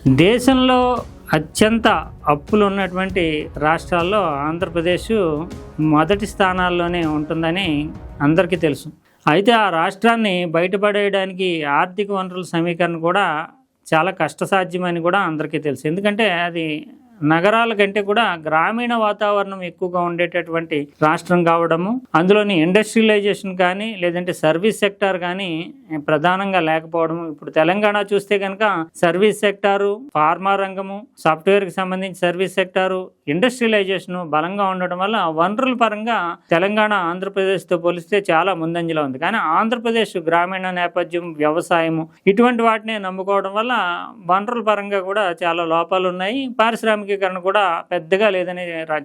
దేశంలో అత్యంత అప్పులు ఉన్నటువంటి రాష్ట్రాల్లో ఆంధ్రప్రదేశ్ మొదటి స్థానాల్లోనే ఉంటుందని అందరికీ తెలుసు. అయితే ఆ రాష్ట్రాన్ని బయటపడేయడానికి ఆర్థిక వనరుల సమీకరణ కూడా చాలా కష్టసాధ్యమని కూడా అందరికీ తెలుసు. ఎందుకంటే అది నగరాల కంటే కూడా గ్రామీణ వాతావరణం ఎక్కువగా ఉండేటటువంటి రాష్ట్రం కావడము, అందులోని ఇండస్ట్రియలైజేషన్ కానీ లేదంటే సర్వీస్ సెక్టార్ కానీ ప్రధానంగా లేకపోవడము. ఇప్పుడు తెలంగాణ చూస్తే కనుక సర్వీస్ సెక్టారు, ఫార్మా రంగము, సాఫ్ట్వేర్కి సంబంధించి సర్వీస్ సెక్టారు, ఇండస్ట్రియలైజేషన్ బలంగా ఉండడం వల్ల వనరుల పరంగా తెలంగాణ ఆంధ్రప్రదేశ్తో పోలిస్తే చాలా ముందంజలో ఉంది. కానీ ఆంధ్రప్రదేశ్ గ్రామీణ నేపథ్యం, వ్యవసాయము ఇటువంటి వాటిని నమ్ముకోవడం వల్ల వనరుల పరంగా కూడా చాలా లోపాలు ఉన్నాయి. పారిశ్రామికీకరణ కూడా పెద్దగా లేదని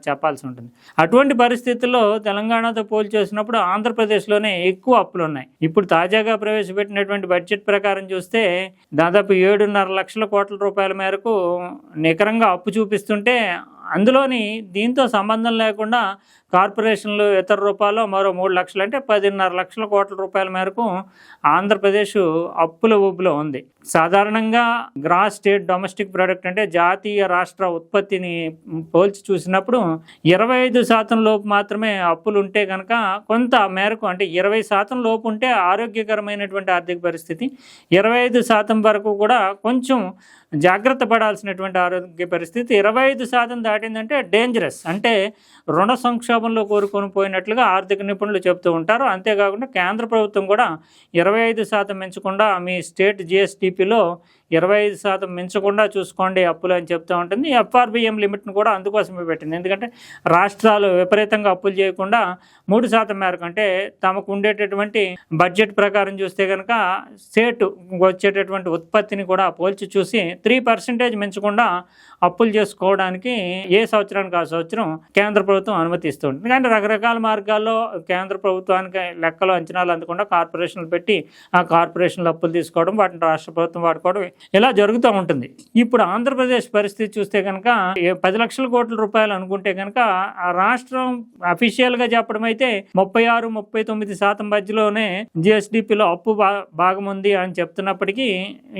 చెప్పాల్సి ఉంటుంది. అటువంటి పరిస్థితుల్లో తెలంగాణతో పోల్చి చూసినప్పుడు ఆంధ్రప్రదేశ్లోనే ఎక్కువ అప్పులు ఉన్నాయి. ఇప్పుడు తాజాగా ప్రవేశపెట్టినటువంటి బడ్జెట్ ప్రకారం చూస్తే దాదాపు 7.5 లక్షల కోట్ల రూపాయల మేరకు నికరంగా అప్పు చూపిస్తుంటే అందులోని దీంతో సంబంధం లేకుండా కార్పొరేషన్లు ఇతర రూపాయలు మరో 3 లక్షలు అంటే 10.5 లక్షల కోట్ల రూపాయల మేరకు ఆంధ్రప్రదేశ్ అప్పుల ఊబిలో ఉంది. సాధారణంగా గ్రాస్ స్టేట్ డొమెస్టిక్ ప్రొడక్ట్ అంటే జాతీయ రాష్ట్ర ఉత్పత్తిని పోల్చి చూసినప్పుడు 25% లోపు మాత్రమే అప్పులు ఉంటే కనుక కొంత మేరకు, అంటే 20% లోపు ఉంటే ఆరోగ్యకరమైనటువంటి ఆర్థిక పరిస్థితి, 25% వరకు కూడా కొంచెం జాగ్రత్త పడాల్సినటువంటి ఆరోగ్య పరిస్థితి, 25% దాటిందంటే డేంజరస్, అంటే రుణ సంక్షోభంలో కోరుకొని పోయినట్లుగా ఆర్థిక నిపుణులు చెప్తూ ఉంటారు. అంతేకాకుండా కేంద్ర ప్రభుత్వం కూడా 25% మించకుండా మీ స్టేట్ జిఎస్టిపిలో 25% మించకుండా చూసుకోండి అప్పులు అని చెప్తూ ఉంటుంది. ఎఫ్ఆర్బిఎం లిమిట్ను కూడా అందుకోసమే పెట్టింది. ఎందుకంటే రాష్ట్రాలు విపరీతంగా అప్పులు చేయకుండా 3% మేరకు, అంటే తమకు ఉండేటటువంటి బడ్జెట్ ప్రకారం చూస్తే కనుక స్టేట్ వచ్చేటటువంటి ఉత్పత్తిని కూడా పోల్చి చూసి 3% మించకుండా అప్పులు చేసుకోవడానికి ఏ సంవత్సరానికి ఆ సంవత్సరం కేంద్ర ప్రభుత్వం అనుమతిస్తూ ఉంటుంది. కానీ రకరకాల మార్గాల్లో కేంద్ర ప్రభుత్వానికి లెక్కలు అంచనాలు అందకుండా కార్పొరేషన్లు పెట్టి ఆ కార్పొరేషన్లు అప్పులు తీసుకోవడం, వాటిని రాష్ట్ర ప్రభుత్వం వాడుకోవడం ఇలా జరుగుతూ ఉంటుంది. ఇప్పుడు ఆంధ్రప్రదేశ్ పరిస్థితి చూస్తే కనుక 10 లక్షల కోట్ల రూపాయలు అనుకుంటే కనుక ఆ రాష్ట్రం అఫీషియల్గా చెప్పడం అయితే 36-39% మధ్యలోనే జిఎస్డిపిలో అప్పు భాగం ఉంది అని చెప్తున్నప్పటికీ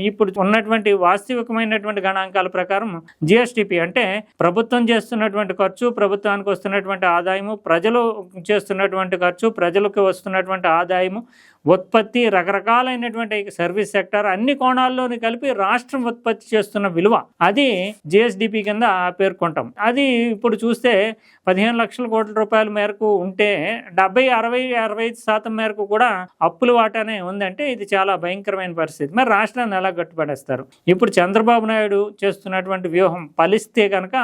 ఇప్పుడు ఉన్నటువంటి వాస్తవికమైనటువంటి గణాంకాల ప్రకారం జిఎస్టిపి అంటే ప్రభుత్వం చేస్తున్నటువంటి ఖర్చు, ప్రభుత్వానికి వస్తున్నటువంటి ఆదాయము, ప్రజలు చేస్తున్నటువంటి ఖర్చు, ప్రజలకు వస్తున్నటువంటి ఆదాయము, ఉత్పత్తి, రకరకాలైనటువంటి సర్వీస్ సెక్టర్ అన్ని కోణాల్లోని కలిపి రాష్ట్రం ఉత్పత్తి చేస్తున్న విలువ, అది జిఎస్డిపి కింద పేర్కొంటాం. అది ఇప్పుడు చూస్తే 15 లక్షల కోట్ల రూపాయల మేరకు ఉంటే 70-60-65% మేరకు కూడా అప్పుల వాటానే ఉందంటే ఇది చాలా భయంకరమైన పరిస్థితి. మరి రాష్ట్రాన్ని ఎలా గట్టుపడేస్తారు? ఇప్పుడు చంద్రబాబు నాయుడు చేస్తున్నటువంటి వ్యూహం ఫలిస్తే కనుక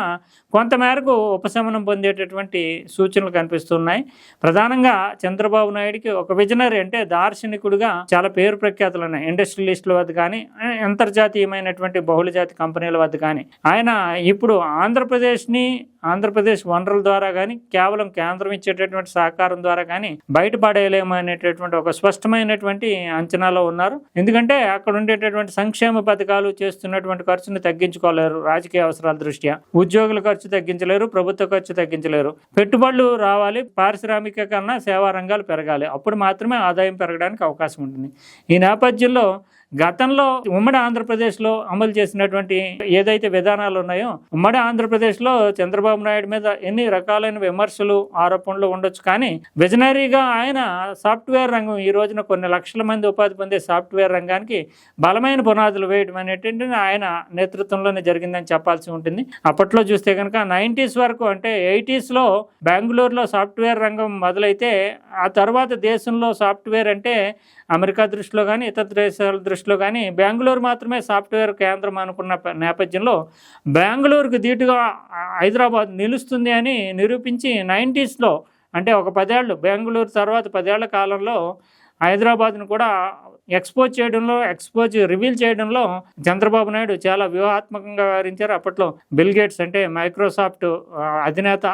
కొంతమేరకు ఉపశమనం పొందేటటువంటి సూచనలు కనిపిస్తున్నాయి. ప్రధానంగా చంద్రబాబు నాయుడికి ఒక విజనరీ, అంటే దార్శనికుడిగా చాలా పేరు ప్రఖ్యాతులు ఉన్నాయి. ఇండస్ట్రియలిస్టుల వద్ద కానీ అంతర్జాతీయమైనటువంటి బహుళజాతి కంపెనీల వద్ద కానీ ఆయన ఇప్పుడు ఆంధ్రప్రదేశ్ వనరుల ద్వారా కానీ కేవలం కేంద్రం ఇచ్చేటటువంటి సహకారం ద్వారా కానీ బయటపడేయలేము అనేటటువంటి ఒక స్పష్టమైనటువంటి అంచనాలో ఉన్నారు. ఎందుకంటే అక్కడ ఉండేటటువంటి సంక్షేమ పథకాలు చేస్తున్నటువంటి ఖర్చును తగ్గించుకోలేరు, రాజకీయ అవసరాల దృష్ట్యా ఉద్యోగుల ఖర్చు తగ్గించలేరు, ప్రభుత్వ ఖర్చు తగ్గించలేరు. పెట్టుబడులు రావాలి, పారిశ్రామికీకరణ, సేవా రంగాలు పెరగాలి, అప్పుడు మాత్రమే ఆదాయం పెరగడానికి అవకాశం ఉంటుంది. ఈ నేపథ్యంలో గతంలో ఉమ్మడి ఆంధ్రప్రదేశ్లో అమలు చేసినటువంటి ఏదైతే విధానాలు ఉన్నాయో, ఉమ్మడి ఆంధ్రప్రదేశ్లో చంద్రబాబు నాయుడు మీద ఎన్ని రకాలైన విమర్శలు, ఆరోపణలు ఉండొచ్చు, కానీ విజనరీగా ఆయన సాఫ్ట్వేర్ రంగం, ఈ రోజున కొన్ని లక్షల మంది ఉపాధి పొందే సాఫ్ట్వేర్ రంగానికి బలమైన పునాదులు వేయడం అనేటువంటిది ఆయన నేతృత్వంలోనే జరిగిందని చెప్పాల్సి ఉంటుంది. అప్పట్లో చూస్తే కనుక 90s వరకు, అంటే 80sలో బెంగళూరులో సాఫ్ట్వేర్ రంగం మొదలైతే ఆ తర్వాత దేశంలో సాఫ్ట్వేర్ అంటే అమెరికా దృష్టిలో కానీ ఇతర దేశాల దృష్టిలో కానీ బెంగళూరు మాత్రమే సాఫ్ట్వేర్ కేంద్రం అనుకున్న నేపథ్యంలో బెంగళూరుకు ధీటుగా హైదరాబాద్ నిలుస్తుంది అని నిరూపించి 90sలో, అంటే ఒక 10 ఏళ్ళు, బెంగళూరు తర్వాత 10 ఏళ్ల కాలంలో హైదరాబాద్ను కూడా రివీల్ చేయడంలో చంద్రబాబు నాయుడు చాలా వ్యూహాత్మకంగా వ్యవహరించారు. అప్పట్లో బిల్ గేట్స్, అంటే మైక్రోసాఫ్ట్ అధినేత,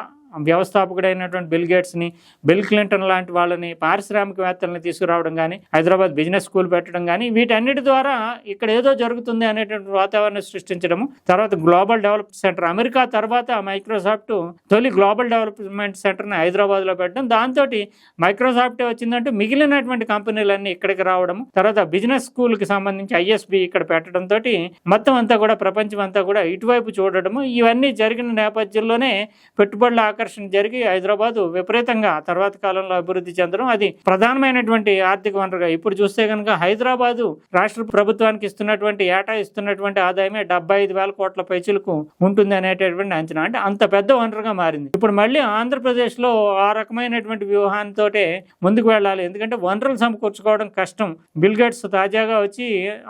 వ్యవస్థాపకుడైనటువంటి బిల్ గేట్స్ని, బిల్ క్లింటన్ లాంటి వాళ్ళని, పారిశ్రామికవేత్తలని తీసుకురావడం కానీ, హైదరాబాద్ బిజినెస్ స్కూల్ పెట్టడం కానీ, వీటన్నిటి ద్వారా ఇక్కడ ఏదో జరుగుతుంది అనేటువంటి వాతావరణం సృష్టించడము. తర్వాత గ్లోబల్ డెవలప్మెంట్ సెంటర్, అమెరికా తర్వాత మైక్రోసాఫ్ట్ తొలి గ్లోబల్ డెవలప్మెంట్ సెంటర్ని హైదరాబాద్లో పెట్టడం, దాంతో మైక్రోసాఫ్టే వచ్చిందంటే మిగిలినటువంటి కంపెనీలన్నీ ఇక్కడికి రావడం, తర్వాత బిజినెస్ స్కూల్కి సంబంధించి ISB ఇక్కడ పెట్టడంతో మొత్తం అంతా కూడా ప్రపంచం అంతా కూడా ఇటువైపు చూడడము, ఇవన్నీ జరిగిన నేపథ్యంలోనే పెట్టుబడుల ఆకర్షణ జరిగి హైదరాబాద్ విపరీతంగా తర్వాత కాలంలో అభివృద్ధి చెందడం, అది ప్రధానమైనటువంటి ఆర్థిక వనరుగా. ఇప్పుడు చూస్తే కనుక హైదరాబాదు రాష్ట్ర ప్రభుత్వానికి ఇస్తున్నటువంటి ఏటా ఇస్తున్నటువంటి ఆదాయమే 75,000 కోట్ల పైచులకు ఉంటుంది అనేటటువంటి అంచనా. అంటే అంత పెద్ద వనరుగా మారింది. ఇప్పుడు మళ్ళీ ఆంధ్రప్రదేశ్లో ఆ రకమైనటువంటి వ్యూహాంతో ముందుకు వెళ్ళాలి. ఎందుకంటే వనరులు సమకూర్చుకోవడం కష్టం. బిల్ గేట్స్ తాజాగా వచ్చి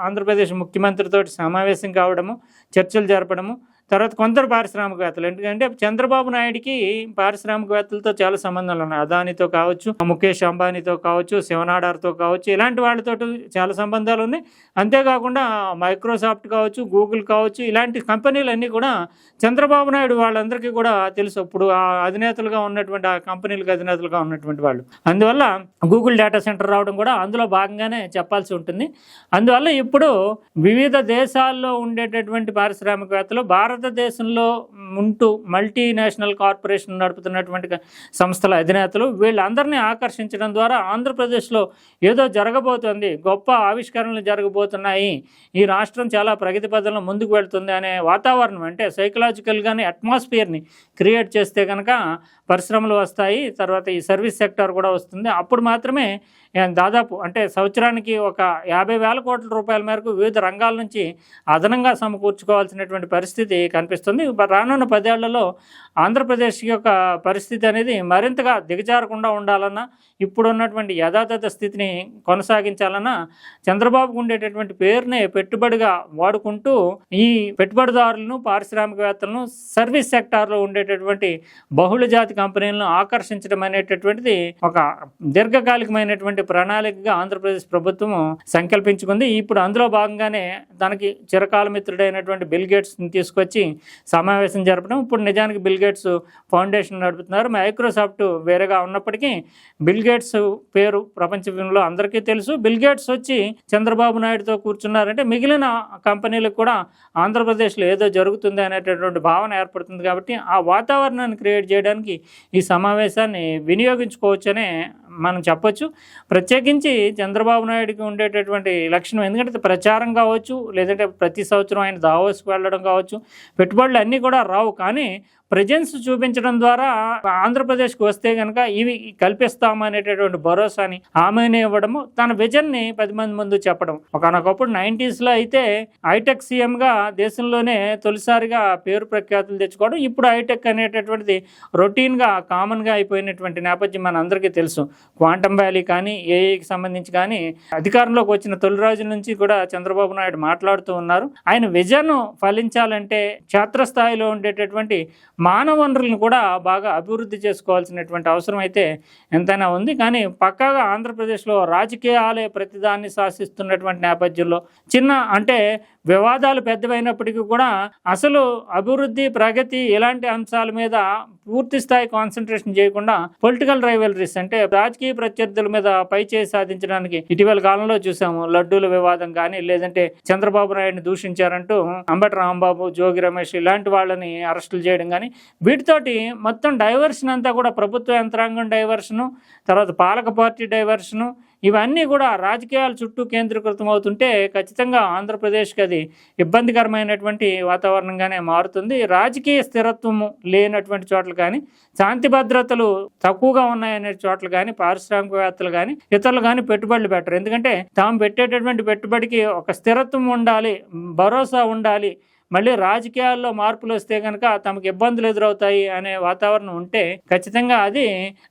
ఆంధ్రప్రదేశ్ ముఖ్యమంత్రితో సమావేశం కావడము, చర్చలు జరపడము, తర్వాత కొందరు పారిశ్రామికవేత్తలు, ఎందుకంటే చంద్రబాబు నాయుడికి పారిశ్రామికవేత్తలతో చాలా సంబంధాలు ఉన్నాయి. అదానితో కావచ్చు, ముఖేష్ అంబానీతో కావచ్చు, శివనాడార్తో కావచ్చు, ఇలాంటి వాళ్ళతో చాలా సంబంధాలు ఉన్నాయి. అంతేకాకుండా మైక్రోసాఫ్ట్ కావచ్చు, గూగుల్ కావచ్చు, ఇలాంటి కంపెనీలన్నీ కూడా చంద్రబాబు నాయుడు వాళ్ళందరికీ కూడా తెలుసు. ఇప్పుడు ఆ అధినేతలుగా ఉన్నటువంటి, ఆ కంపెనీలకు అధినేతలుగా ఉన్నటువంటి వాళ్ళు. అందువల్ల గూగుల్ డేటా సెంటర్ రావడం కూడా అందులో భాగంగానే చెప్పాల్సి ఉంటుంది. అందువల్ల ఇప్పుడు వివిధ దేశాల్లో ఉండేటటువంటి పారిశ్రామికవేత్తలు భారతదేశంలో ఉంటూ మల్టీనేషనల్ కార్పొరేషన్ నడుపుతున్నటువంటి సంస్థల అధినేతలు, వీళ్ళందరినీ ఆకర్షించడం ద్వారా ఆంధ్రప్రదేశ్లో ఏదో జరగబోతుంది, గొప్ప ఆవిష్కరణలు జరగబోతున్నాయి, ఈ రాష్ట్రం చాలా ప్రగతి పథంలో ముందుకు వెళ్తుంది అనే వాతావరణం, అంటే సైకలాజికల్గానే అట్మాస్ఫియర్ని క్రియేట్ చేస్తే కనుక పరిశ్రమలు వస్తాయి, తర్వాత ఈ సర్వీస్ సెక్టర్ కూడా వస్తుంది. అప్పుడు మాత్రమే దాదాపు అంటే సంవత్సరానికి ఒక 50,000 కోట్ల రూపాయల మేరకు వివిధ రంగాల నుంచి అదనంగా సమకూర్చుకోవాల్సినటువంటి పరిస్థితి కనిపిస్తుంది. రానున్న 10 ఏళ్లలో ఆంధ్రప్రదేశ్ యొక్క పరిస్థితి అనేది మరింతగా దిగజారకుండా ఉండాలన్నా, ఇప్పుడున్నటువంటి యథాతథ స్థితిని కొనసాగించాలన్నా, చంద్రబాబుకు ఉండేటటువంటి పేరునే పెట్టుబడిగా వాడుకుంటూ ఈ పెట్టుబడిదారులను, పారిశ్రామికవేత్తలను, సర్వీస్ సెక్టార్లో ఉండేటటువంటి బహుళజాతి కంపెనీలను ఆకర్షించడం అనేటటువంటిది ఒక దీర్ఘకాలికమైనటువంటి ప్రణాళికగా ఆంధ్రప్రదేశ్ ప్రభుత్వం సంకల్పించుకుంది. ఇప్పుడు అందులో భాగంగానే తనకి చిరకాల మిత్రుడైనటువంటి బిల్ గేట్స్ని తీసుకొచ్చి సమావేశం జరపడం. ఇప్పుడు నిజానికి బిల్ గేట్స్ ఫౌండేషన్ నడుపుతున్నారు. మైక్రోసాఫ్ట్ వేరేగా ఉన్నప్పటికీ బిల్ గేట్స్ పేరు ప్రపంచంలో అందరికీ తెలుసు. బిల్ గేట్స్ వచ్చి చంద్రబాబు నాయుడుతో కూర్చున్నారంటే మిగిలిన కంపెనీలకు కూడా ఆంధ్రప్రదేశ్లో ఏదో జరుగుతుంది అనేటటువంటి భావన ఏర్పడుతుంది. కాబట్టి ఆ వాతావరణాన్ని క్రియేట్ చేయడానికి ఈ సమావేశాన్ని వినియోగించుకోవచ్చనే మనం చెప్పొచ్చు. ప్రత్యేకించి చంద్రబాబు నాయుడుకి ఉండేటటువంటి లక్షణం, ఎందుకంటే ప్రచారం కావచ్చు, లేదంటే ప్రతి సంవత్సరం ఆయన దావోస్కి వెళ్ళడం కావచ్చు, పెట్టుబడులు అన్నీ కూడా రావు, కానీ ప్రెజెన్స్ చూపించడం ద్వారా ఆంధ్రప్రదేశ్కి వస్తే కనుక ఇవి కల్పిస్తామనేటటువంటి భరోసాని, హామీని ఇవ్వడము, తన విజన్ని 10 మంది ముందు చెప్పడం. ఒకనొకప్పుడు 90sలో అయితే హైటెక్ సీఎంగా దేశంలోనే తొలిసారిగా పేరు ప్రఖ్యాతులు తెచ్చుకోవడం, ఇప్పుడు హైటెక్ అనేటటువంటిది రొటీన్గా కామన్గా అయిపోయినటువంటి నేపథ్యం మన అందరికీ తెలుసు. క్వాంటమ్ వ్యాలీ కానీ, ఏఐకి సంబంధించి కానీ అధికారంలోకి వచ్చిన తొలి రోజుల నుంచి కూడా చంద్రబాబు నాయుడు మాట్లాడుతూ ఉన్నారు. ఆయన విజన్ ఫలించాలంటే క్షేత్రస్థాయిలో ఉండేటటువంటి మానవ వనరులను కూడా బాగా అభివృద్ధి చేసుకోవాల్సినటువంటి అవసరం అయితే ఎంతైనా ఉంది. కానీ పక్కాగా ఆంధ్రప్రదేశ్లో రాజకీయాలే ప్రతిదాన్ని శాసిస్తున్నటువంటి నేపథ్యంలో చిన్న అంటే వివాదాలు పెద్దవైనప్పటికీ కూడా అసలు అభివృద్ధి, ప్రగతి ఇలాంటి అంశాల మీద పూర్తి స్థాయి కాన్సన్ట్రేషన్ చేయకుండా పొలిటికల్ రైవలరీస్ అంటే రాజకీయ ప్రత్యర్థుల మీద పైచేయి సాధించడానికి ఇటీవల కాలంలో చూసాము. లడ్డూల వివాదం కానీ, లేదంటే చంద్రబాబు నాయుడిని దూషించారంటూ అంబటి రాంబాబు, జోగి రమేష్ ఇలాంటి వాళ్ళని అరెస్టులు చేయడం కానీ, వీటితోటి మొత్తం డైవర్షన్ అంతా కూడా ప్రభుత్వ యంత్రాంగం డైవర్షను, తర్వాత పాలక పార్టీ డైవర్షను, ఇవన్నీ కూడా రాజకీయాల చుట్టూ కేంద్రీకృతం అవుతుంటే ఖచ్చితంగా ఆంధ్రప్రదేశ్కి అది ఇబ్బందికరమైనటువంటి వాతావరణంగానే మారుతుంది. రాజకీయ స్థిరత్వము లేనటువంటి చోట్ల కానీ, శాంతి భద్రతలు తక్కువగా ఉన్నాయనే చోట్ల కానీ పారిశ్రామికవేత్తలు కానీ ఇతరులు కానీ పెట్టుబడులు పెట్టరు. ఎందుకంటే తాము పెట్టేటటువంటి పెట్టుబడికి ఒక స్థిరత్వం ఉండాలి, భరోసా ఉండాలి. మళ్ళీ రాజకీయాల్లో మార్పులు వస్తే కనుక తమకు ఇబ్బందులు ఎదురవుతాయి అనే వాతావరణం ఉంటే ఖచ్చితంగా అది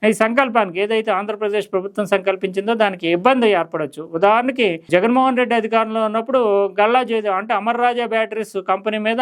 ఈ సంకల్పానికి ఏదైతే ఆంధ్రప్రదేశ్ ప్రభుత్వం సంకల్పించిందో దానికి ఇబ్బంది ఏర్పడవచ్చు. ఉదాహరణకి జగన్మోహన్ రెడ్డి అధికారంలో ఉన్నప్పుడు గల్లా జయదేవ్ అంటే అమర్ రాజా బ్యాటరీస్ కంపెనీ మీద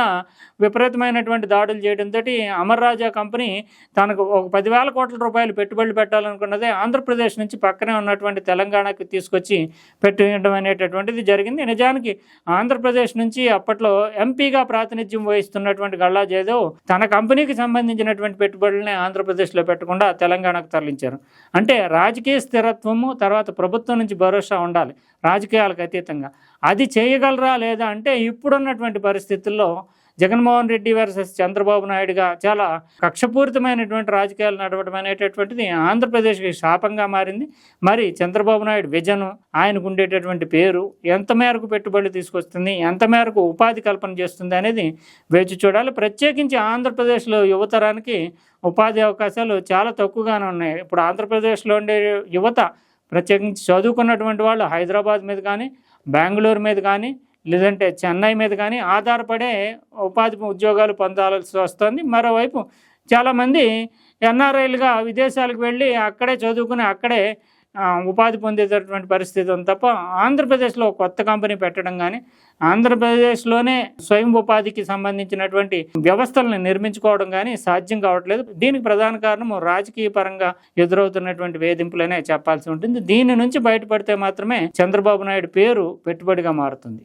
విపరీతమైనటువంటి దాడులు చేయడంతో అమర్ రాజా కంపెనీ తనకు ఒక 10,000 కోట్ల రూపాయలు పెట్టుబడులు పెట్టాలనుకున్నదే ఆంధ్రప్రదేశ్ నుంచి పక్కనే ఉన్నటువంటి తెలంగాణకి తీసుకొచ్చి పెట్టడం అనేటటువంటిది జరిగింది. నిజానికి ఆంధ్రప్రదేశ్ నుంచి అప్పట్లో ఎంపీగా ప్రాతినిధ్యం వహిస్తున్నటువంటి గల్లా జయదేవ్ తన కంపెనీకి సంబంధించినటువంటి పెట్టుబడులని ఆంధ్రప్రదేశ్లో పెట్టకుండా తెలంగాణకు తరలించారు. అంటే రాజకీయ స్థిరత్వము, తర్వాత ప్రభుత్వం నుంచి భరోసా ఉండాలి రాజకీయాలకు అతీతంగా. అది చేయగలరా లేదా అంటే ఇప్పుడున్నటువంటి పరిస్థితుల్లో జగన్మోహన్ రెడ్డి వర్సెస్ చంద్రబాబు నాయుడుగా చాలా కక్షపూరితమైనటువంటి రాజకీయాలు నడవడం అనేటటువంటిది ఆంధ్రప్రదేశ్కి శాపంగా మారింది. మరి చంద్రబాబు నాయుడు విజను, ఆయనకు ఉండేటటువంటి పేరు ఎంత మేరకు పెట్టుబడులు తీసుకొస్తుంది, ఎంత మేరకు ఉపాధి కల్పన చేస్తుంది అనేది వేచి చూడాలి. ప్రత్యేకించి ఆంధ్రప్రదేశ్లో యువతరానికి ఉపాధి అవకాశాలు చాలా తక్కువగానే ఉన్నాయి. ఇప్పుడు ఆంధ్రప్రదేశ్లో ఉండే యువత ప్రత్యేకించి చదువుకున్నటువంటి వాళ్ళు హైదరాబాద్ మీద కానీ, బెంగళూరు మీద కానీ, లేదంటే చెన్నై మీద కానీ ఆధారపడే ఉపాధి ఉద్యోగాలు పొందాల్సి వస్తుంది. మరోవైపు చాలామంది ఎన్ఆర్ఐలుగా విదేశాలకు వెళ్ళి అక్కడే చదువుకుని అక్కడే ఉపాధి పొందేటటువంటి పరిస్థితి ఉంది తప్ప ఆంధ్రప్రదేశ్లో కొత్త కంపెనీ పెట్టడం కానీ, ఆంధ్రప్రదేశ్లోనే స్వయం ఉపాధికి సంబంధించినటువంటి వ్యవస్థలను నిర్మించుకోవడం కానీ సాధ్యం కావట్లేదు. దీనికి ప్రధాన కారణం రాజకీయ పరంగా ఎదురవుతున్నటువంటి వేధింపులనే చెప్పాల్సి ఉంటుంది. దీని నుంచి బయటపడితే మాత్రమే చంద్రబాబు నాయుడు పేరు పెట్టుబడిగా మారుతుంది.